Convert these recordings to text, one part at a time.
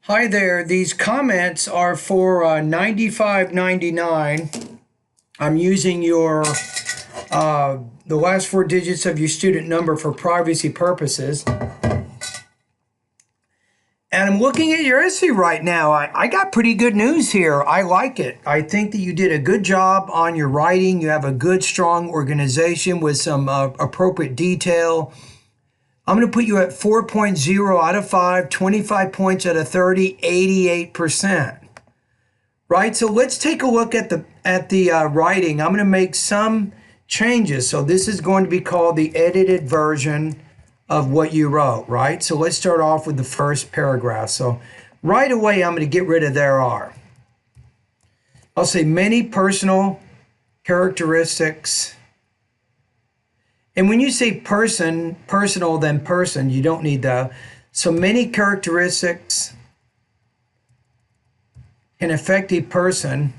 Hi there, these comments are for $95.99. I'm using the last four digits of your student number for privacy purposes. And I'm looking at your essay right now. I got pretty good news here. I like it. I think that you did a good job on your writing. You have a good, strong organization with some appropriate detail. I'm going to put you at 4.0 out of 5, 25 points out of 30, 88%. Right? So let's take a look at the writing. I'm going to make some changes. So this is going to be called the edited version of what you wrote, right? So let's start off with the first paragraph. So right away, I'm going to get rid of there are. I'll say many personal characteristics. And when you say personal, then person, you don't need that. So many characteristics can affect a person.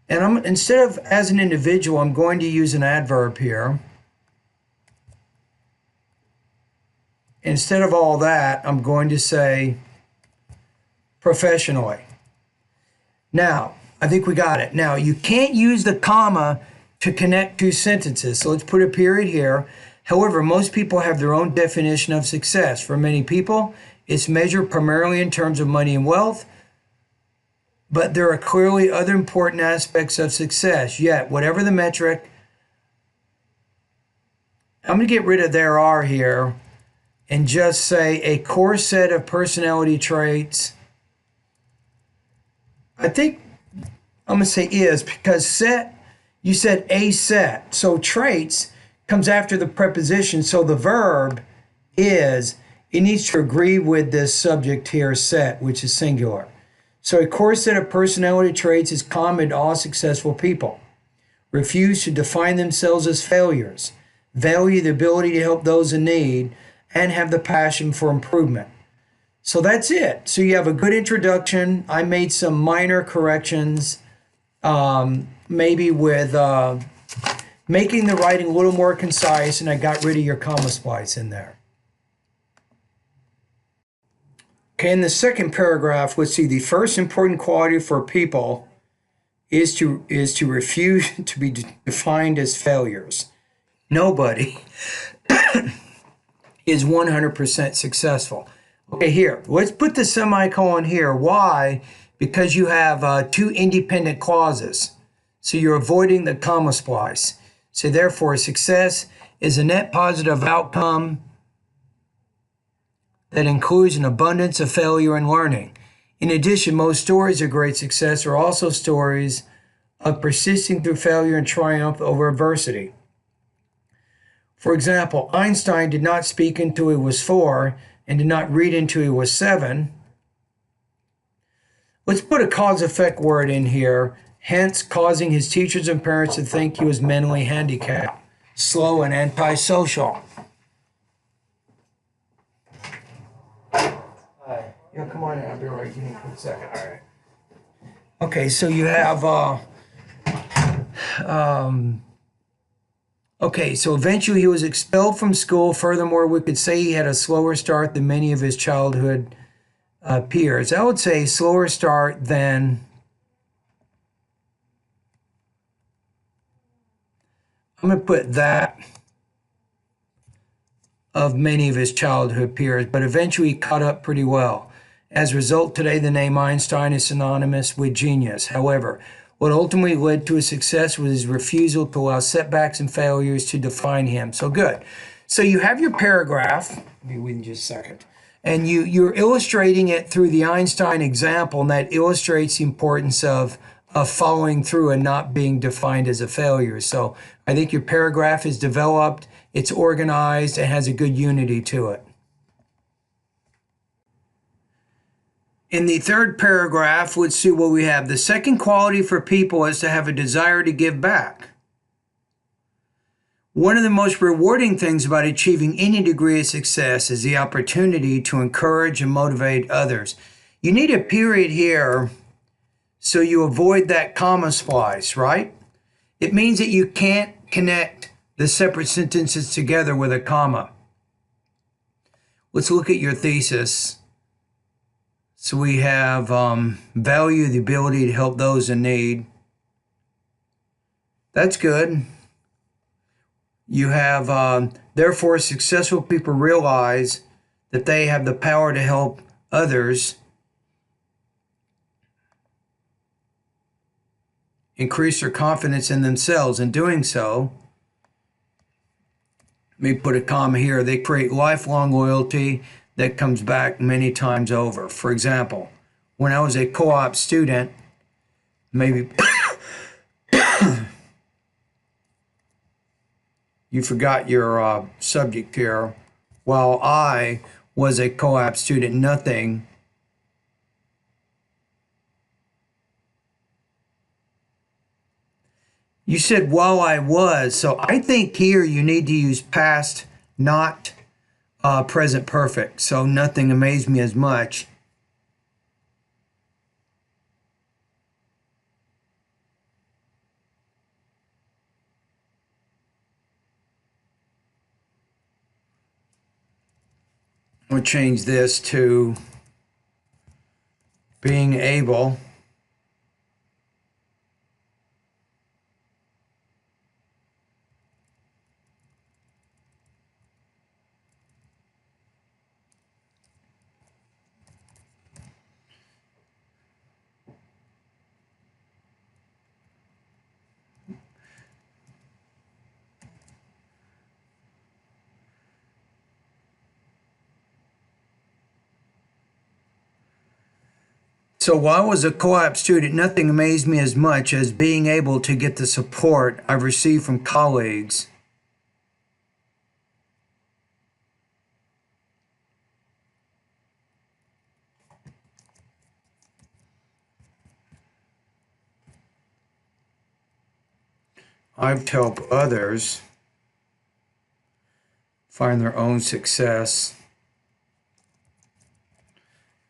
And instead of as an individual, I'm going to use an adverb here. Instead of all that, I'm going to say professionally. Now, I think we got it. Now, you can't use the comma to connect two sentences. So let's put a period here. However, most people have their own definition of success. For many people, it's measured primarily in terms of money and wealth, but there are clearly other important aspects of success. Yet, whatever the metric, I'm going to get rid of there are here and just say a core set of personality traits. I think I'm going to say is because set, you said a set. So traits comes after the preposition. So the verb is, it needs to agree with this subject here, set, which is singular. So a core set of personality traits is common to all successful people. Refuse to define themselves as failures. Value the ability to help those in need and have the passion for improvement. So that's it. So you have a good introduction. I made some minor corrections. Maybe with making the writing a little more concise, and I got rid of your comma splice in there. Okay, in the second paragraph, let's see, the first important quality for people is to refuse to be defined as failures. Nobody is 100% successful. Okay, here, let's put the semicolon here. Why? Because you have two independent clauses. So you're avoiding the comma splice. So therefore, success is a net positive outcome that includes an abundance of failure and learning. In addition, most stories of great success are also stories of persisting through failure and triumph over adversity. For example, Einstein did not speak until he was 4 and did not read until he was 7. Let's put a cause-effect word in here, hence causing his teachers and parents to think he was mentally handicapped, slow, and antisocial. Yeah, come on in. I'll be right. Give me a quick second. All right. Okay, so you have, okay, so eventually he was expelled from school. Furthermore, we could say he had a slower start than many of his childhood peers. I would say slower start than, I'm going to put that, of many of his childhood peers, but eventually he caught up pretty well. As a result, today the name Einstein is synonymous with genius. However, what ultimately led to his success was his refusal to allow setbacks and failures to define him. So good. So you have your paragraph. Be with me just a second. And you're illustrating it through the Einstein example, and that illustrates the importance of following through and not being defined as a failure. So I think your paragraph is developed, it's organized, and has a good unity to it. In the third paragraph, let's see what we have. The second quality for people is to have a desire to give back. One of the most rewarding things about achieving any degree of success is the opportunity to encourage and motivate others. You need a period here so you avoid that comma splice, right? It means that you can't connect the separate sentences together with a comma. Let's look at your thesis. So we have value the ability to help those in need. That's good. You have, therefore, successful people realize that they have the power to help others, increase their confidence in themselves. In doing so, let me put a comma here, they create lifelong loyalty that comes back many times over. For example, when I was a co-op student, maybe you forgot your subject here. While I was a co-op student, nothing You said while I was, so I think here you need to use past, not present perfect. So nothing amazed me as much. We'll change this to being able. So while I was a co-op student, nothing amazed me as much as being able to get the support I've received from colleagues. I've helped others find their own success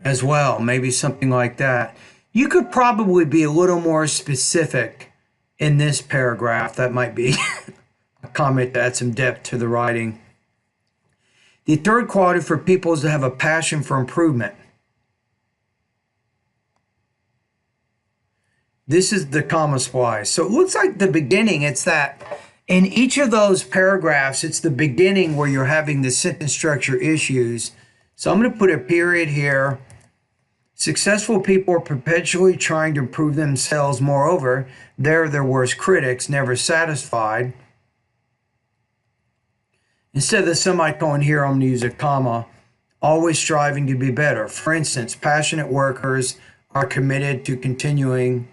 as well, maybe something like that. You could probably be a little more specific in this paragraph. That might be a comment to add some depth to the writing. The third quality for people is to have a passion for improvement. This is the comma splice. So it looks like the beginning, it's that in each of those paragraphs, it's the beginning where you're having the sentence structure issues. So I'm going to put a period here. Successful people are perpetually trying to improve themselves. Moreover, they're their worst critics, never satisfied. Instead of the semicolon here, I'm going to use a comma. Always striving to be better. For instance, passionate workers are committed to continuing.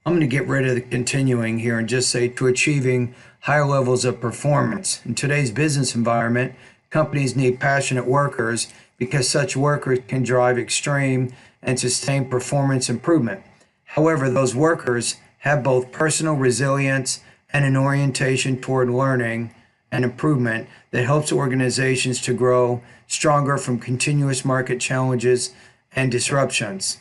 I'm going to get rid of the continuing here and just say to achieving higher levels of performance. In today's business environment, companies need passionate workers because such workers can drive extreme and sustained performance improvement. However, those workers have both personal resilience and an orientation toward learning and improvement that helps organizations to grow stronger from continuous market challenges and disruptions.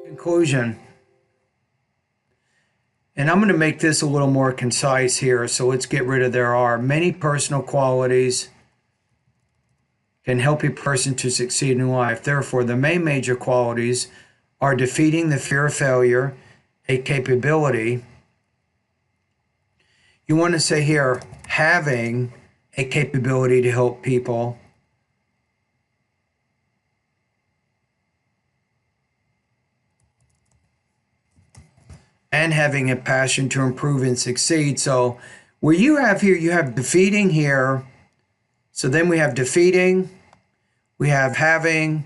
Conclusion, and I'm going to make this a little more concise here, so let's get rid of there are many personal qualities can help a person to succeed in life. Therefore, the main major qualities are defeating the fear of failure, a capability. You want to say here, having a capability to help people, and having a passion to improve and succeed. So where you have here, you have defeating here. So then we have defeating, we have having,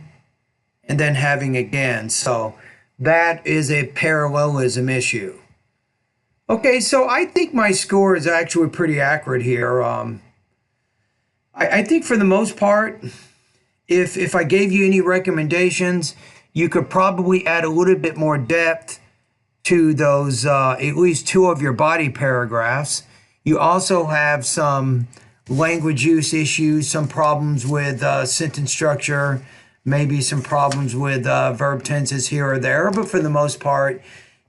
and then having again. So that is a parallelism issue. Okay, so I think my score is actually pretty accurate here. I think for the most part, if I gave you any recommendations, you could probably add a little bit more depth to those, at least two of your body paragraphs. You also have some language use issues, some problems with sentence structure, maybe some problems with verb tenses here or there, but for the most part,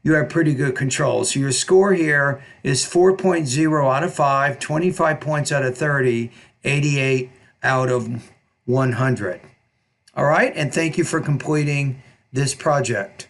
you have pretty good control. So your score here is 4.0 out of 5, 25 points out of 30, 88 out of 100. All right, and thank you for completing this project.